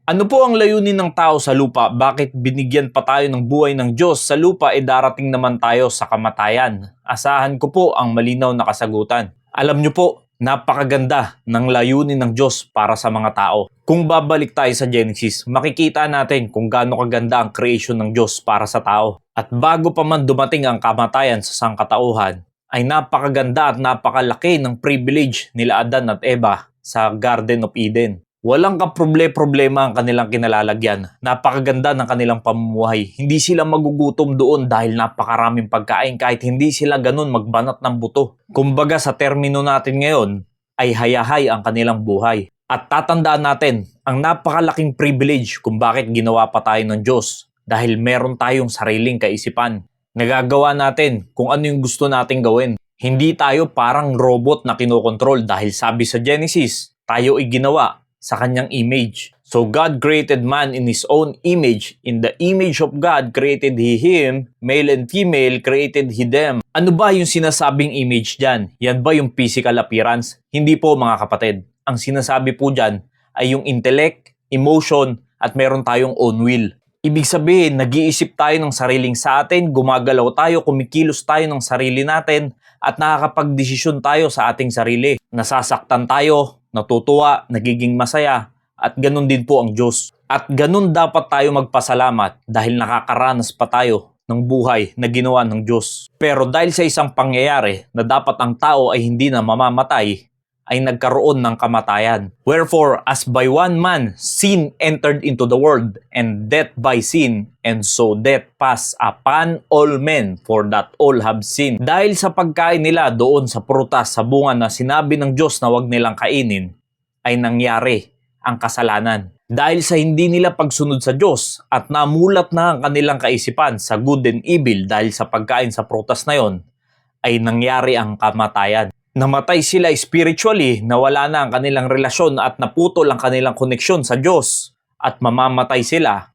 Ano po ang layunin ng tao sa lupa? Bakit binigyan pa tayo ng buhay ng Diyos? Sa lupa darating naman tayo sa kamatayan. Asahan ko po ang malinaw na kasagutan. Alam niyo po, napakaganda ng layunin ng Diyos para sa mga tao. Kung babalik tayo sa Genesis, makikita natin kung gaano kaganda ang creation ng Diyos para sa tao. At bago pa man dumating ang kamatayan sa sangkatauhan, ay napakaganda at napakalaki ng privilege nila Adan at Eva sa Garden of Eden. Walang kaproble-problema ang kanilang kinalalagyan. Napakaganda ng kanilang pamumuhay. Hindi sila magugutom doon dahil napakaraming pagkain kahit hindi sila ganun magbanat ng buto. Kumbaga sa termino natin ngayon ay hayahay ang kanilang buhay. At tatandaan natin ang napakalaking privilege kung bakit ginawa pa tayo ng Diyos. Dahil meron tayong sariling kaisipan. Nagagawa natin kung ano yung gusto nating gawin. Hindi tayo parang robot na kinokontrol dahil sabi sa Genesis, tayo ay ginawa sa kanyang image. So God created man in His own image. In the image of God created He him, male and female created He them. Ano ba yung sinasabing image dyan? Yan ba yung physical appearance? Hindi po mga kapatid. Ang sinasabi po dyan ay yung intellect, emotion, at meron tayong own will. Ibig sabihin, nag-iisip tayo ng sariling sa atin, gumagalaw tayo, kumikilos tayo ng sarili natin, at nakakapagdesisyon tayo sa ating sarili. Nasasaktan tayo, natutuwa, nagiging masaya, at ganun din po ang Diyos. At ganun dapat tayo magpasalamat dahil nakakaranas pa tayo ng buhay na ginawa ng Diyos. Pero dahil sa isang pangyayari na dapat ang tao ay hindi na mamamatay, ay nagkaroon ng kamatayan. Wherefore, as by one man sin entered into the world, and death by sin, and so death passed upon all men, for that all have sinned. Dahil sa pagkain nila doon sa prutas sa bunga na sinabi ng Diyos na huwag nilang kainin, ay nangyari ang kasalanan. Dahil sa hindi nila pagsunod sa Diyos at namulat na ang kanilang kaisipan sa good and evil dahil sa pagkain sa prutas na yon, ay nangyari ang kamatayan. Namatay sila spiritually, nawala na ang kanilang relasyon at naputol ang kanilang koneksyon sa Diyos at mamamatay sila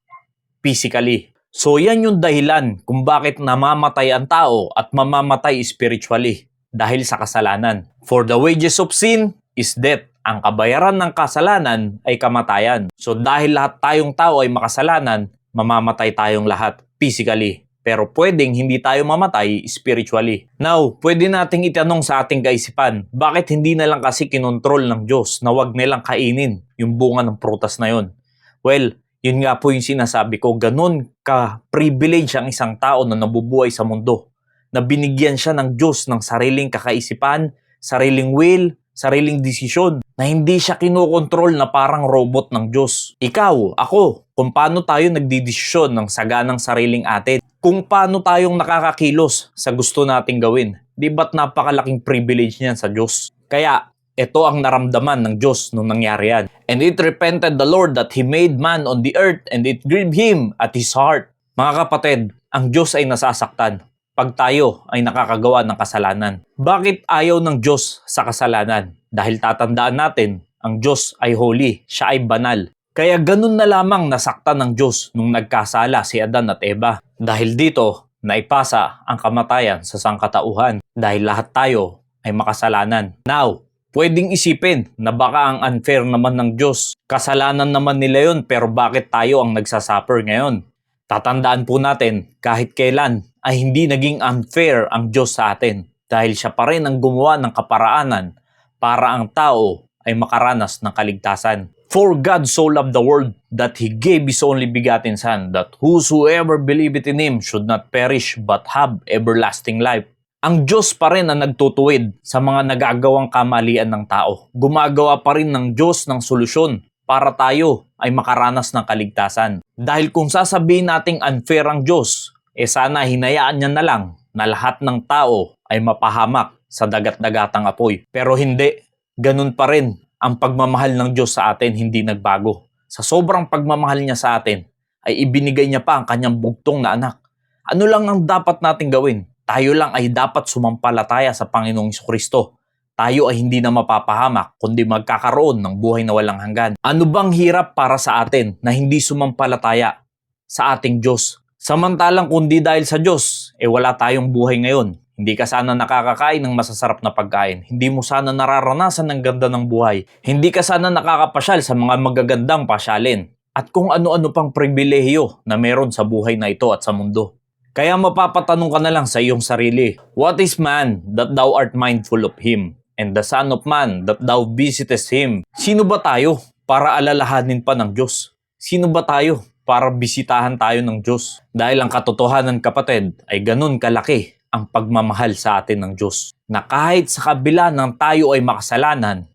physically. So yan yung dahilan kung bakit namamatay ang tao at mamamatay spiritually dahil sa kasalanan. For the wages of sin is death. Ang kabayaran ng kasalanan ay kamatayan. So dahil lahat tayong tao ay makasalanan, mamamatay tayong lahat physically. Pero pwedeng hindi tayo mamatay spiritually. Now, pwede nating itanong sa ating kaisipan, bakit hindi na lang kasi kinontrol ng Diyos na wag nilang kainin yung bunga ng prutas na yon? Well, yun nga po yung sinasabi ko, ganun ka-privilege ang isang tao na nabubuhay sa mundo. Na binigyan siya ng Diyos ng sariling kakaisipan, sariling will, sariling desisyon, na hindi siya kinokontrol na parang robot ng Diyos. Ikaw, ako, kung paano tayo nagdidesisyon ng saganang sariling atin, kung paano tayong nakakakilos sa gusto nating gawin. Di ba't napakalaking privilege niyan sa Diyos? Kaya, ito ang naramdaman ng Diyos nung nangyari yan. And it repented the Lord that He made man on the earth, and it grieved Him at His heart. Mga kapatid, ang Diyos ay nasasaktan pag tayo ay nakakagawa ng kasalanan. Bakit ayaw ng Diyos sa kasalanan? Dahil tatandaan natin, ang Diyos ay holy, siya ay banal. Kaya ganun na lamang nasaktan ng Diyos nung nagkasala si Adan at Eva. Dahil dito, naipasa ang kamatayan sa sangkatauhan dahil lahat tayo ay makasalanan. Now, pwedeng isipin na baka ang unfair naman ng Diyos. Kasalanan naman nila yun pero bakit tayo ang nagsasuffer ngayon? Tatandaan po natin kahit kailan ay hindi naging unfair ang Diyos sa atin dahil siya pa rin ang gumawa ng kaparaanan para ang tao ay makaranas ng kaligtasan. For God so loved the world that He gave His only begotten Son, that whosoever believeth in Him should not perish but have everlasting life. Ang Diyos pa rin ang nagtutuwid sa mga nagagawang kamalian ng tao. Gumagawa pa rin ng Diyos ng solusyon para tayo ay makaranas ng kaligtasan. Dahil kung sasabihin nating unfair ang Diyos, sana hinayaan niya na lang na lahat ng tao ay mapahamak sa dagat-dagatang apoy. Pero hindi, ganun pa rin. Ang pagmamahal ng Diyos sa atin hindi nagbago. Sa sobrang pagmamahal niya sa atin, ay ibinigay niya pa ang kanyang bugtong na anak. Ano lang ang dapat nating gawin? Tayo lang ay dapat sumampalataya sa Panginoong Jesucristo. Tayo ay hindi na mapapahamak, kundi magkakaroon ng buhay na walang hanggan. Ano bang hirap para sa atin na hindi sumampalataya sa ating Diyos? Samantalang kundi dahil sa Diyos, wala tayong buhay ngayon. Hindi ka sana nakakakain ng masasarap na pagkain. Hindi mo sana nararanasan ng ganda ng buhay. Hindi ka sana nakakapasyal sa mga magagandang pasyalin. at kung ano-ano pang pribilehiyo na meron sa buhay na ito at sa mundo. Kaya mapapatanong ka na lang sa iyong sarili, what is man that thou art mindful of him? And the son of man that thou visitest him? Sino ba tayo para alalahanin pa ng Diyos? Sino ba tayo para bisitahan tayo ng Diyos? Dahil ang katotohanan, kapatid, ay ganun kalaki ang pagmamahal sa atin ng Diyos, na kahit sa kabila ng tayo ay makasalanan,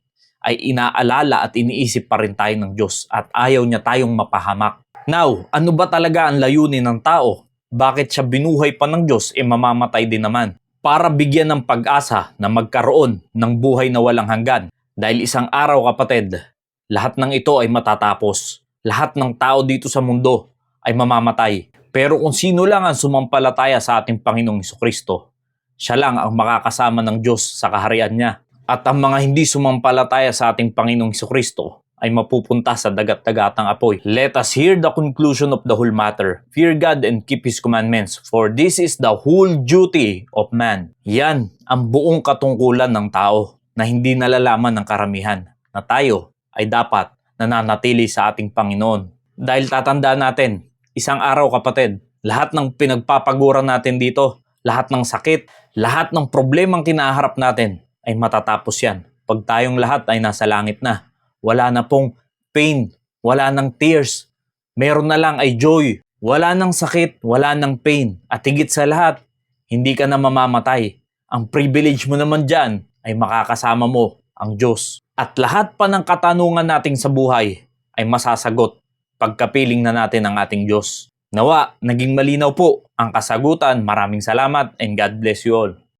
ay inaalala at iniisip pa rin tayo ng Diyos at ayaw niya tayong mapahamak. Now, ano ba talaga ang layunin ng tao? Bakit siya binuhay pa ng Diyos mamamatay din naman? Para bigyan ng pag-asa na magkaroon ng buhay na walang hanggan. Dahil isang araw, kapatid, lahat ng ito ay matatapos. Lahat ng tao dito sa mundo ay mamamatay. Pero kung sino lang ang sumampalataya sa ating Panginoong Jesucristo, siya lang ang makakasama ng Diyos sa kaharian niya. At ang mga hindi sumampalataya sa ating Panginoong Jesucristo ay mapupunta sa dagat-dagatang apoy. Let us hear the conclusion of the whole matter. Fear God and keep His commandments, for this is the whole duty of man. Yan ang buong katungkulan ng tao na hindi nalalaman ng karamihan, na tayo ay dapat nananatili sa ating Panginoon. Dahil tatandaan natin, isang araw, kapatid, lahat ng pinagpapaguran natin dito, lahat ng sakit, lahat ng problemang kinaharap natin ay matatapos yan. Pag tayong lahat ay nasa langit na, wala na pong pain, wala nang tears, meron na lang ay joy, wala nang sakit, wala nang pain, at higit sa lahat, hindi ka na mamamatay. Ang privilege mo naman dyan ay makakasama mo ang Diyos. At lahat pa ng katanungan nating sa buhay ay masasagot pagkapiling na natin ang ating Diyos. Nawa, naging malinaw po ang kasagutan. Maraming salamat and God bless you all.